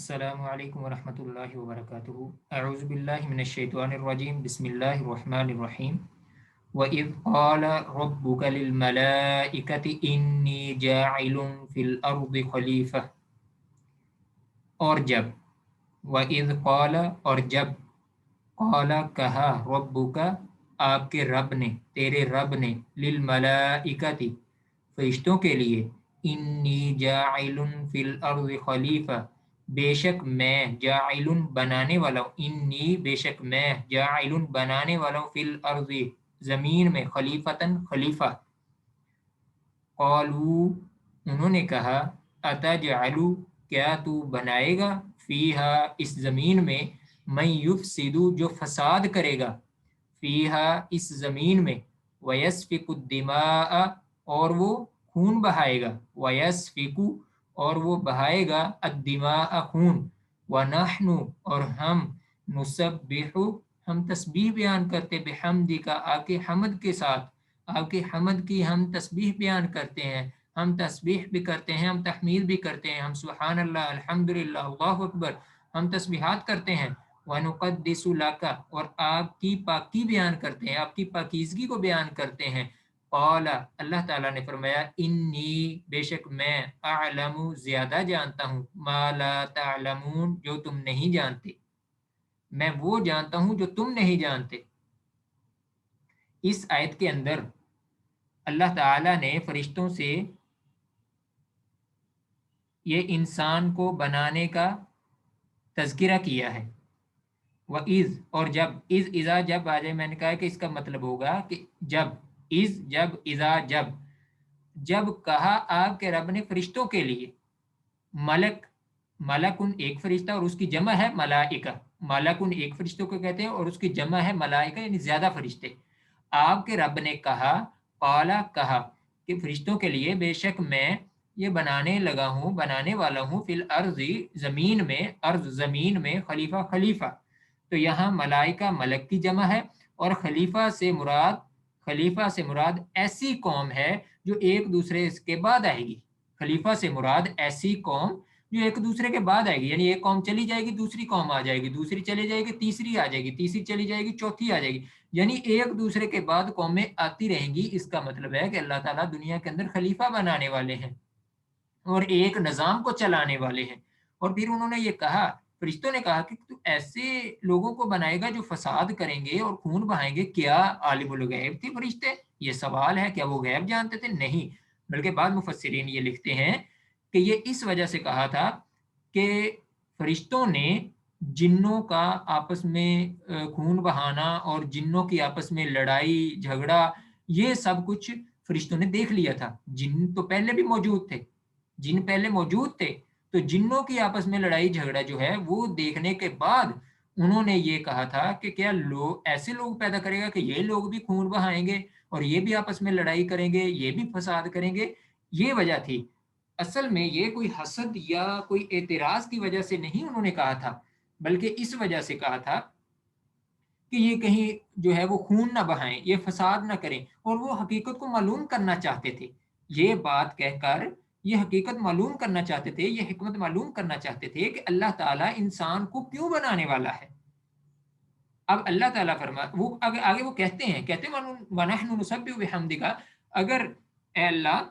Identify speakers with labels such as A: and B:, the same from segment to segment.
A: السلام علیکم ورحمۃ اللہ وبرکاتہ۔ اعوذ باللہ من الشیطان الرجیم، بسم اللہ الرحمن الرحیم۔ وَإِذْ قَالَ رَبُّكَ لِلْمَلَائِكَةِ إِنِّي جَاعِلٌ فِي الْأَرْضِ خَلِيفَةً، اور جب، وَإِذْ قَالَ اور جب، قَالَ کہا، رَبُّكَ آپ کے رب نے، تیرے رب نے، لِلْمَلَائِكَةِ فرشتوں کے لیے، انی جاعل فی الارض خلیفہ بے شک میں، جاعل بنانے والا ہوں، انی بے شک میں، جاعل بنانے والا ہوں، فی الارض زمین میں، خلیفتاً خلیفہ۔ قالوا انہوں نے کہا، اتجعل کیا تو بنائے گا، فیہا اس زمین میں، من یفسد جو فساد کرے گا، فیہا اس زمین میں، ویسفک الدماء اور وہ خون بہائے گا، ویسفک اور وہ بہائے گا، الدماء خون، ونحن اور ہم، نسبح ہم تسبیح بیان کرتے، بحمدک آپ کے حمد کے ساتھ، آپ کی حمد کی ہم تسبیح بیان کرتے ہیں، ہم تسبیح بھی کرتے ہیں، ہم تحمید بھی کرتے ہیں، ہم سبحان اللہ، الحمدللہ، اللہ اکبر ہم تسبیحات کرتے ہیں، وَنُقَدِّسُ لَكَ اور آپ کی پاکی بیان کرتے ہیں، آپ کی پاکیزگی کو بیان کرتے ہیں۔ قال اللہ تعالیٰ نے فرمایا، انی بے شک میں، اعلم زیادہ جانتا ہوں، ما لا تعلمون جو تم نہیں جانتے، میں وہ جانتا ہوں جو تم نہیں جانتے۔ اس آیت کے اندر اللہ تعالیٰ نے فرشتوں سے یہ انسان کو بنانے کا تذکرہ کیا ہے۔ وَإِذْ اور جب، اذ اذا جب آ جائے، میں نے کہا کہ اس کا مطلب ہوگا کہ جب، اذ جب، اذا جب کہا آپ کے رب نے فرشتوں کے لیے، ملک، ملکن ایک فرشتہ اور اس کی جمع ہے ملائکہ، ملکن ایک فرشتوں کو کہتے ہیں اور اس کی جمع ہے ملائکہ، یعنی زیادہ فرشتے۔ آپ کے رب نے کہا، قالا کہا کہ فرشتوں کے لیے بے شک میں یہ بنانے لگا ہوں، بنانے والا ہوں، فی الارض زمین میں، ارض زمین میں، خلیفہ خلیفہ۔ تو یہاں ملائکہ ملک کی جمع ہے، اور خلیفہ سے مراد ایسی قوم ہے جو ایک دوسرے کے بعد آئے گی۔ خلیفہ سے مراد ایسی قوم جو ایک دوسرے کے بعد آئے گی، یعنی ایک قوم چلی جائے گی، دوسری قوم آ جائے گی، دوسری چلی جائے گی، تیسری آ جائے گی، تیسری چلی جائے گی، چوتھی آ جائے گی، یعنی ایک دوسرے کے بعد قومیں آتی رہیں گی۔ اس کا مطلب ہے کہ اللہ تعالیٰ دنیا کے اندر خلیفہ بنانے والے ہیں اور ایک نظام کو چلانے والے ہیں۔ اور پھر انہوں نے یہ کہا، فرشتوں نے کہا کہ تو ایسے لوگوں کو بنائے گا جو فساد کریں گے اور خون بہائیں گے، کیا عالم الغیب تھے فرشتے؟ یہ سوال ہے، کیا وہ غیب جانتے تھے؟ نہیں، بلکہ بعض مفسرین یہ لکھتے ہیں کہ یہ اس وجہ سے کہا تھا کہ فرشتوں نے جنوں کا آپس میں خون بہانا اور جنوں کی آپس میں لڑائی جھگڑا، یہ سب کچھ فرشتوں نے دیکھ لیا تھا۔ جن تو پہلے بھی موجود تھے، جن پہلے موجود تھے، تو جنوں کی آپس میں لڑائی جھگڑا جو ہے وہ دیکھنے کے بعد انہوں نے یہ کہا تھا کہ کیا ایسے لوگ پیدا کرے گا کہ یہ لوگ بھی خون بہائیں گے اور یہ بھی آپس میں لڑائی کریں گے، یہ بھی فساد کریں گے۔ یہ وجہ تھی، اصل میں یہ کوئی حسد یا کوئی اعتراض کی وجہ سے نہیں انہوں نے کہا تھا، بلکہ اس وجہ سے کہا تھا کہ یہ کہیں جو ہے وہ خون نہ بہائیں، یہ فساد نہ کریں، اور وہ حقیقت کو معلوم کرنا چاہتے تھے۔ یہ بات کہہ کر یہ حقیقت معلوم کرنا چاہتے تھے، یہ حکمت معلوم کرنا چاہتے تھے کہ اللہ تعالیٰ انسان کو کیوں بنانے والا ہے۔ اب اللہ تعالیٰ وہ آگے وہ کہتے ہیں وَنَحْنُ نُسَبِّحُ بِحَمْدِكَ، اگر اے اللہ،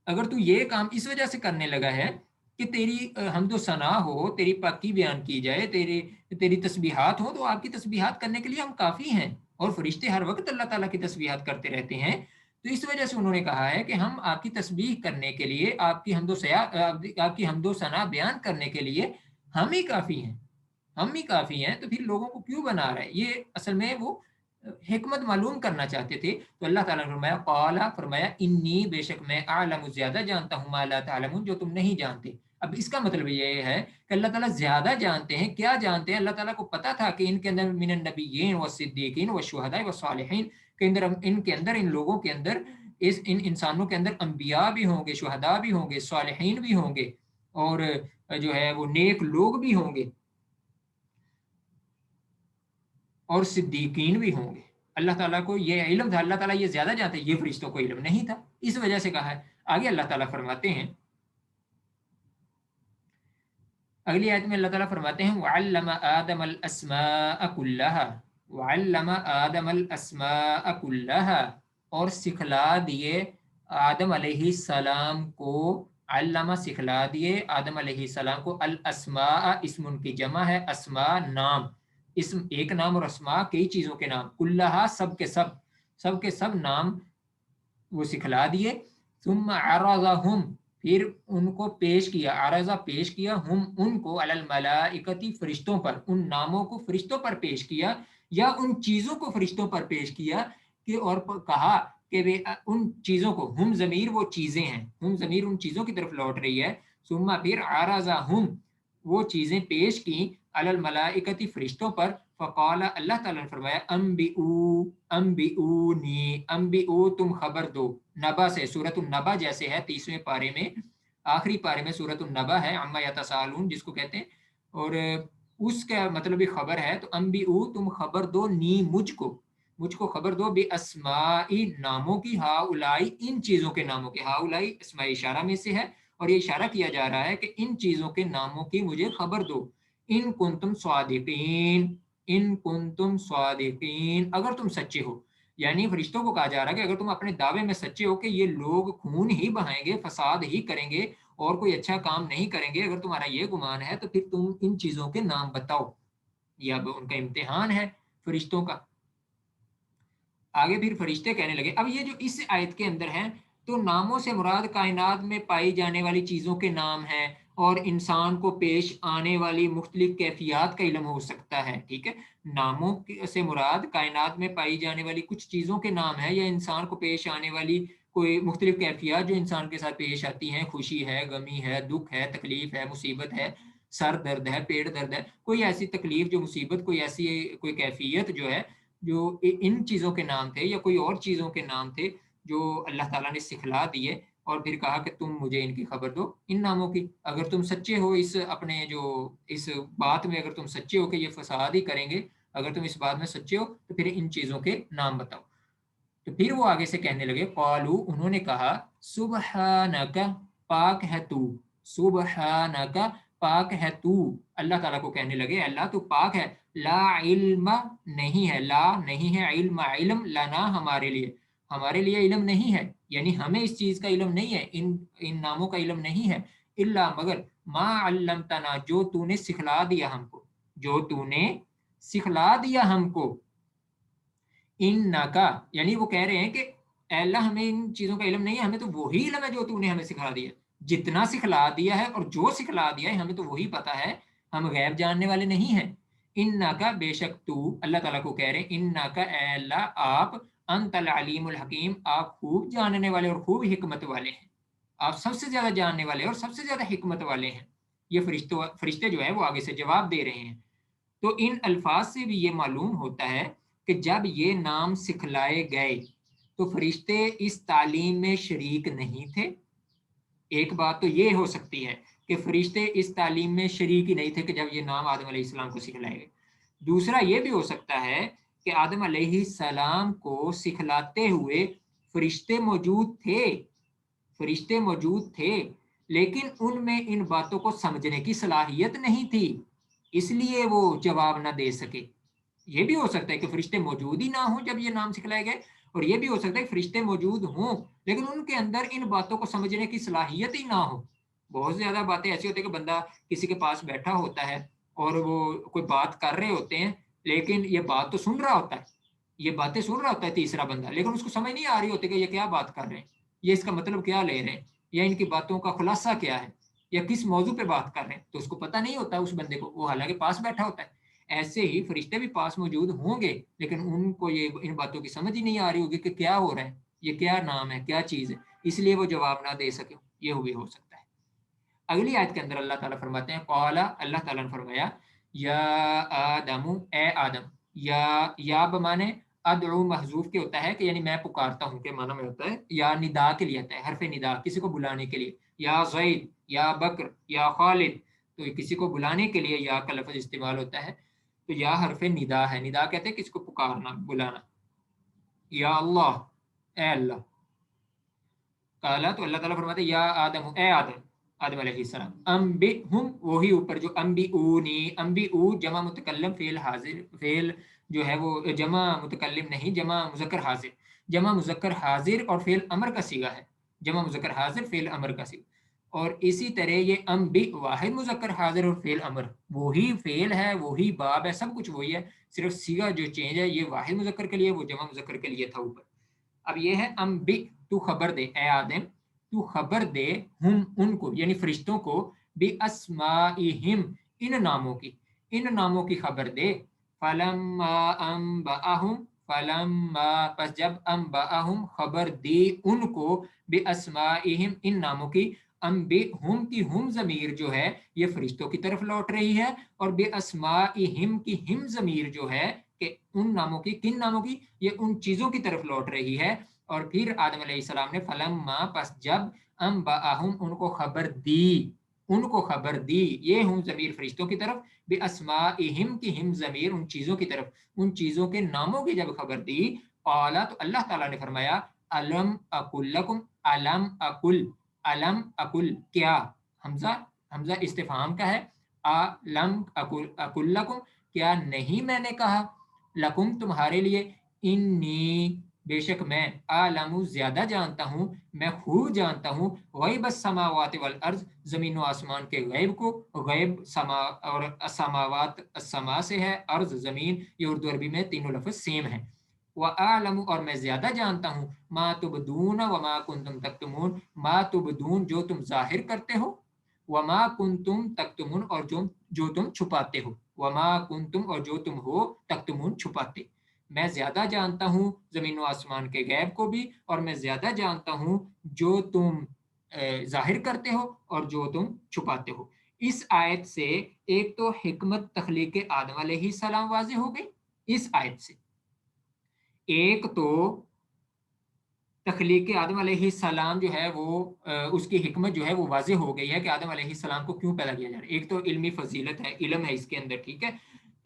A: اگر تو یہ کام اس وجہ سے کرنے لگا ہے کہ تیری حمد و ثنا ہو، تیری پاکی بیان کی جائے، تیری تسبیحات ہو، تو آپ کی تسبیحات کرنے کے لیے ہم کافی ہیں، اور فرشتے ہر وقت اللہ تعالیٰ کی تسبیحات کرتے رہتے ہیں۔ تو اس وجہ سے انہوں نے کہا ہے کہ ہم آپ کی تسبیح کرنے کے لیے، آپ کی حمد و ثنا بیان کرنے کے لیے ہم ہی کافی ہیں، ہم ہی کافی ہیں، تو پھر لوگوں کو کیوں بنا رہا ہے؟ یہ اصل میں وہ حکمت معلوم کرنا چاہتے تھے۔ تو اللہ تعالیٰ نے فرمایا، قالا فرمایا، انی بے شک میں، اعلم زیادہ جانتا ہوں، ما لا تعلمون جو تم نہیں جانتے۔ اب اس کا مطلب یہ ہے کہ اللہ تعالیٰ زیادہ جانتے ہیں۔ کیا جانتے ہیں؟ اللہ تعالیٰ کو پتا تھا کہ ان کے اندر من النبیین والصدیقین والشہداء والصالحین، کہ ان کے اندر، ان لوگوں کے اندر، ان انسانوں کے اندر انبیاء بھی ہوں گے، شہداء بھی ہوں گے، صالحین بھی ہوں گے، اور جو ہے وہ نیک لوگ بھی ہوں گے، اور صدیقین بھی ہوں گے۔ اللہ تعالیٰ کو یہ علم تھا، اللہ تعالیٰ یہ زیادہ جانتے ہیں، یہ فرشتوں کو علم نہیں تھا، اس وجہ سے کہا ہے۔ آگے اللہ تعالیٰ فرماتے ہیں، अगली आयत में अल्लाह ताला फरमाते हैं वअल्लम आदम अल अस्माअ कुल्लहा, वअल्लम आदम अल अस्माअ कुल्लहा, और सिखला दिए आदम अलैहिस्सलाम को, अल्लमा सिखला दिए आदम अलैहिस्सलाम को, अल अस्माअ इसम उनकी जमा है, अस्मा नाम, इसम एक नाम और अस्मा कई चीजों के नाम, कुल्लहा सब के सब नाम वो सिखला दिए। सुम्मा अरज़हुम, फिर उनको पेश किया, अरज़ा पेश किया, हम उनको, अलल मलाइकती फरिश्तों पर, उन नामों को फरिश्तों पर पेश किया, या उन चीजों को फरिश्तों पर पेश किया कि, और कहा कि वे उन चीजों को, हम जमीर वो चीजें हैं, हम जमीर उन चीजों की तरफ लौट रही है, सुम्मा फिर अरज़हुम वो चीजें पेश की, अलल मलाइकती फरिश्तों पर, फ़क़ाल अल्लाह ताला ने फरमाया अम्बिऊनी, अम्बिऊ तुम खबर दो, नबा से, सूरत नबा जैसे है 30वें पारे में, आखिरी पारे में सूरत नबा है, अम्मा यतसालून जिसको कहते हैं, और उसका मतलब भी खबर है, तो अम्बिऊ तुम खबर दो, नी मुझको खबर दो, बे अस्माई नामों की, हाउलाई इन चीजों के नामों के, हाउलाई अस्मा इशारा में से है, और ये इशारा किया जा रहा है कि इन चीजों के नामों की मुझे खबर दो, इन कुंतुम स्वादिकीन, इन कुंतुम स्वादिकीन, अगर तुम सच्चे हो। यानी फरिश्तों को कहा जा रहा है कि अगर तुम अपने दावे में सच्चे हो कि ये लोग खून ही बहाएंगे, फसाद ही करेंगे और कोई अच्छा काम नहीं करेंगे, अगर तुम्हारा ये गुमान है तो फिर तुम इन चीजों के नाम बताओ। ये अब उनका इम्तिहान है फरिश्तों का। आगे फिर फरिश्ते कहने लगे, अब ये जो इस आयत के अंदर है, तो नामों से मुराद कायनात में पाई जाने वाली चीज़ों के नाम हैं, और इंसान को पेश आने वाली मुख्तलिफ कैफियत का इल्म हो सकता है, ठीक है। नामों से मुराद कायनात में पाई जाने वाली कुछ चीज़ों के नाम है, या इंसान को पेश आने वाली कोई मुख्तलिफ कैफियत जो इंसान के साथ पेश आती हैं, खुशी है, गमी है, दुख है, तकलीफ है, मुसीबत है, सर दर्द है, पेट दर्द है, कोई ऐसी तकलीफ जो मुसीबत, कोई ऐसी कोई कैफियत जो है, जो इन चीज़ों के नाम थे, या कोई और चीज़ों के नाम थे जो अल्लाह ताला ने सिखला दिए, और फिर कहा कि तुम मुझे इनकी खबर दो, इन नामों की, अगर तुम सच्चे हो इस अपने जो इस बात में, अगर तुम सच्चे हो कि ये फसाद ही करेंगे, अगर तुम इस बात में सच्चे हो तो फिर इन चीज़ों के नाम बताओ। तो फिर वो आगे से कहने लगे, कौलू उन्होंने कहा, सुबहानक पाक है तू, सुबहानक पाक है तू, अल्लाह ताला को कहने लगे अल्लाह तू पाक है, ला इल्म नहीं है, ला नहीं है, इल्म इल्म लना हमारे लिए इल्म नहीं है, यानी हमें इस चीज का इल्म नहीं है, इन इन नामों का इल्म नहीं है, इल्ला मगर मा अल्लमतना जो तूने सिखला दिया हमको, जो तूने सिखला दिया हमको, इन नाका, यानी वो कह रहे हैं कि अल्लाह हमें इन चीजों का इल्म नहीं है, हमें तो वही इल्म है जो तूने हमें सिखा दिया, जितना सिखला दिया है और जो सिखला दिया है हमें तो वही पता है, हम गैब जानने वाले नहीं हैं। इन नाका बेशक तू, अल्लाह ताला को कह रहे हैं, इन नाका अल्लाह आप, अंतल अलीमुल हकीम आप खूब जानने वाले और खूब हिकमत वाले हैं, आप सबसे ज्यादा जानने वाले और सबसे ज्यादा हिकमत वाले हैं। ये फरिश्ते जो है वो आगे से जवाब दे रहे हैं। तो इन अल्फाज से भी ये मालूम होता है कि जब ये नाम सिखलाए गए तो फरिश्ते इस तालीम में शरीक नहीं थे। एक बात तो ये हो सकती है कि फरिश्ते इस तालीम में शरीक ही नहीं थे कि जब ये नाम आदम अलैहिस्सलाम को सिखलाए गए। दूसरा ये भी हो सकता है कि आदम अलैहिस्सलाम को सिखलाते हुए फरिश्ते मौजूद थे, फरिश्ते मौजूद थे, लेकिन उनमें इन बातों को समझने की सलाहियत नहीं थी, इसलिए वो जवाब ना दे सके। ये भी हो सकता है कि फरिश्ते मौजूद ही ना हो जब ये नाम सिखलाए गए, और ये भी हो सकता है कि फरिश्ते मौजूद हों लेकिन उनके अंदर इन बातों को समझने की सलाहियत ही ना हो। बहुत ज्यादा बातें ऐसी होती है कि बंदा किसी के पास बैठा होता है और वो कोई बात कर रहे होते हैं, लेकिन ये बात तो सुन रहा होता है, ये बातें सुन रहा होता है तीसरा बंदा, लेकिन उसको समझ नहीं आ रही होती कि ये क्या बात कर रहे हैं, ये इसका मतलब क्या ले रहे हैं, या इनकी बातों का खुलासा क्या है, या किस मौजू पे बात कर रहे हैं, तो उसको पता नहीं होता उस बंदे को, वो हालांकि पास बैठा होता है। ऐसे ही फरिश्ते भी पास मौजूद होंगे लेकिन उनको ये इन बातों की समझ ही नहीं आ रही होगी कि क्या हो रहा है, ये क्या नाम है, क्या चीज है, इसलिए वो जवाब ना दे सके, ये भी हो सकता है। अगली आयत के अंदर अल्लाह ताला फरमाते हैं, कौला अल्लाह ताला ने फरमाया, या आदमु ए आदम, या बमाने अदउ महजूफ के होता है कि यानी मैं पुकारता हूँ के माना में होता है, या निदा के लिए आता है, हरफ निदा किसी को बुलाने के लिए, या ज़ैद या बकर या खालिद, तो किसी को बुलाने के लिए या का लफ्ज इस्तेमाल होता है, तो या हरफ निदा है, निदा कहते हैं किसको पुकारना बुलाना, या अल्लाह ए अल्लाह, काला तो अल्लाह ताला फरमाते या आदम ए आदम, आदम अलैहिस्सलाम। अम्बिहुम, वही ऊपर जो अम्बिऊनी, अम्बिऊ जमा मुतकल्लम फेल हाजिर, फेल जो है वो जमा मुतकल्लिम नहीं, जमा मुज़क्कर हाजिर, जमा मुज़क्कर हाजिर और फेल अमर का सीगा है, जमा मुज़क्कर हाजिर फेल अमर का सीगा। और इसी तरह ये अम्बि वाहिद मुज़क्कर हाजिर और फेल अमर, वही फेल है, वही बाब है, सब कुछ वही है, सिर्फ सीगा जो चेंज है, ये वाहिद मुज़क्कर के लिए, वो जमा मुज़क्कर के लिए था ऊपर। अब ये है अम्बि, तू खबर दे ए आदम, तू खबर दे हम उनको यानी फरिश्तों को, बि अस्माइहिम इन नामों की, इन नामों की खबर दे। फलम्मा अम्बाअहुम, फलम्मा पस जब अम्बाअहुम खबर दी उनको, बि अस्माइहिम इन नामों की, अम्बि हुम की हुम जमीर जो है ये फरिश्तों की तरफ लौट रही है, और बि अस्माइहिम की हिम जमीर जो है कि उन नामों की, किन नामों की, ये उन चीजों की तरफ लौट रही है। और फिर आदम अलैहिस्सलाम ने फलम्मा पस जब अम्बाअहुम उनको खबर दी, उनको खबर दी, ये हम जमीर फरिश्तों की तरफ, बे अस्माइहिम की हिम जमीर उन चीजों की तरफ, उन चीजों के नामों की जब खबर दी, आला तो अल्लाह ताला ने फरमाया अलम अकुल लकुम, अलम अकुल, अलम अकुल क्या, हमजा, हमजा इस्तिफाम का है, अलम अकुल, अकुल लकुम क्या नहीं मैंने कहा, लकुम तुम्हारे लिए, इन्नी बेशक मैं, आलमु ज्यादा जानता हूँ, मैं खूब जानता हूँ, गैब समावात वल अर्ज, जमीन व आसमान के गैब को, गैब समा और समावात समा से है, अर्ज जमीन, ये उर्दू अरबी में तीनों लफ्ज सेम है। व आलमु और मैं ज्यादा जानता हूँ, मा तुबदून व मा कुंतुम तक्तुमून, मा तुबदून जो तुम जाहिर करते हो, वमा कुंतुम तक्तुमून और जो तुम छुपाते हो, वमा कुंतुम और जो तुम हो तक्तुमून छुपाते। मैं ज्यादा जानता हूँ जमीन व आसमान के गैब को भी, और मैं ज्यादा जानता हूँ जो तुम जाहिर करते हो और जो तुम छुपाते हो। इस आयत से एक तो हिकमत तखलीक आदम अलैहिस्सलाम वाज़ेह हो गई इस आयत से, एक तो तख्लीक आदम अलैहिस्सलाम जो है वो उसकी हिकमत जो है वो वाज़ेह हो गई है कि आदम अलैहिस्सलाम को क्यों पैदा किया जा रहा है। एक तो इल्मी फजीलत है, इल्म है इसके अंदर, ठीक है,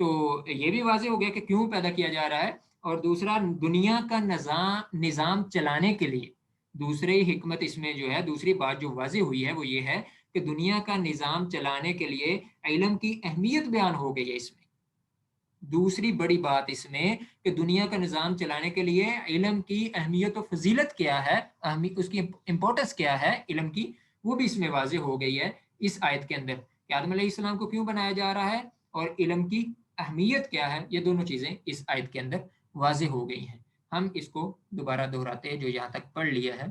A: तो ये भी वाज़ेह हो गया कि क्यों पैदा किया जा रहा है। और दूसरा दुनिया का निज़ाम निज़ाम चलाने के लिए, दूसरी हिकमत इसमें जो है, दूसरी बात जो वाज़ेह हुई है वो ये है कि दुनिया का निज़ाम चलाने के लिए इल्म की अहमियत बयान हो गई है इसमें। दूसरी बड़ी बात इसमें कि दुनिया का निज़ाम चलाने के लिए इल्म की अहमियत और फजीलत क्या है, उसकी इंपॉर्टेंस क्या है इल्म की, वो भी इसमें वाज़ेह हो गई है इस आयत के अंदर कि आदम अलैहिस्सलाम को क्यों बनाया जा रहा है और इल्म की अहमियत क्या है, ये दोनों चीज़ें इस आयत के अंदर वाज़ेह हो गई हैं। हम इसको दोबारा दोहराते हैं जो यहाँ तक पढ़ लिया है।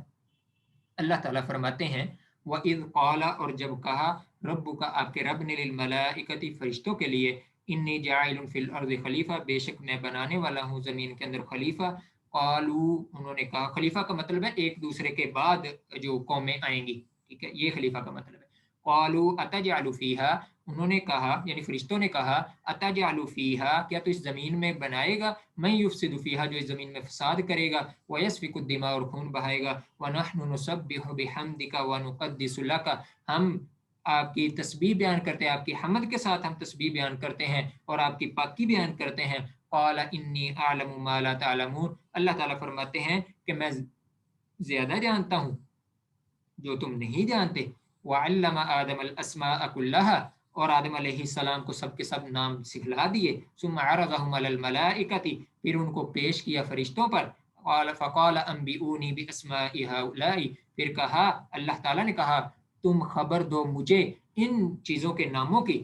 A: अल्लाह ताला फरमाते हैं व इज़ क़ाला और जब कहा, रब्बुका आपके रब ने, लिल मलाइकति फरिश्तों के लिए, इन्नी जाइलुन फिल अर्ज़ खलीफा बेशक मैं बनाने वाला हूँ ज़मीन के अंदर खलीफा। क़ालू उन्होंने कहा, खलीफा का मतलब है एक दूसरे के बाद जो कौमें आएंगी, ठीक है, ये खलीफा का मतलब है। क़ालू अतजअलु फ़ीहा, उन्होंने कहा यानी फरिश्तों ने कहा, अतजअलु फ़ीहा क्या तो इस ज़मीन में बनाएगा, मैं युफ़सिदु फ़ीहा जो इस ज़मीन में फसाद करेगा, व यस्फ़िकु दिमा और खून बहाएगा, व नहनु नुसब्बिहु बिहम्दिका व नुक़द्दिसु लका हम आपकी तस्बीह बयान करते हैं, आपकी हम्द के साथ हम तस्बीह बयान करते हैं और आपकी पाकी बयान करते हैं। क़ाल इन्नी अअलमु मा ला तअलमून, अल्लाह ताला फरमाते हैं कि मैं ज्यादा जानता हूँ जो तुम नहीं जानते। वअल्लम आदम अल अस्माअ कुल्लहा, और आदम अलैहिस्सलाम को सब के सब नाम सिखला दिए। सुम्मा अरज़हुम अलल मलाइकति, फिर उनको पेश किया फरिश्तों पर। क़ाल फ़क़ाल अंबिऊनी बिअस्माइ हाउलाई, फिर कहा, अल्लाह ताला ने कहा, तुम खबर दो मुझे इन चीजों के नामों की,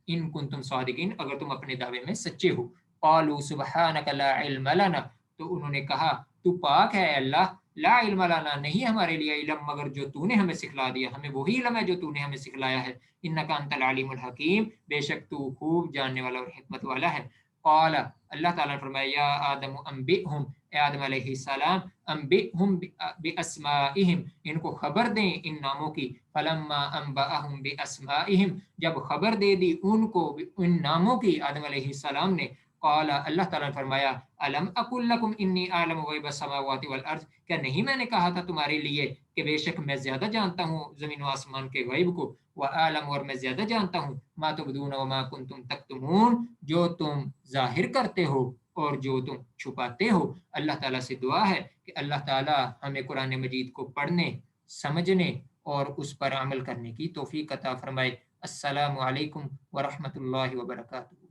A: इन कुंतुम सादिकीन अगर तुम अपने दावे में सच्चे हो। क़ालू सुब्हानक ला इल्म लना, तो उन्होंने कहा तू पाक है अल्लाह, ला इल्म लना नहीं हमारे लिए इल्म मगर जो तूने हमें सिखला दिया, हमें वही इल्म है जो तूने हमें सिखलाया है। इन्नका अंतल अलीमुल हकीम, बेशक तू खूब जानने वाला और हिकमत वाला है। क़ाल अल्लाह ताला ने फरमाया, या आदम अंबिहुम, ए आदम अलैहिस्सलाम, अंबिहुम बिअस्माइहिम इनको खबर दें इन नामों की। फलम्मा अंबअहुम बिअस्माइहिम जब खबर दे दी उनको इन नामों की आदम अलैहिस्सलाम ने, क़ाल अल्लाह ताला ने फरमाया, अलम अकुल लकुम इन्नी आलमु गैब समावाति वल अर्ज़, क्या नहीं मैंने कहा था तुम्हारे लिए कि बेशक मैं ज्यादा जानता हूँ जमीन व आसमान के गैब को। व आलम और मैं ज्यादा जानता हूँ, मा तुबदून व मा कुंतुम तक्तुमून जो तुम जाहिर करते हो और जो तुम छुपाते हो। अल्लाह ताला से दुआ है कि अल्लाह ताला हमें कुरान मजीद को पढ़ने, समझने اور اس پر عمل کرنے کی توفیق عطا فرمائے۔ السلام علیکم ورحمۃ اللہ وبرکاتہ۔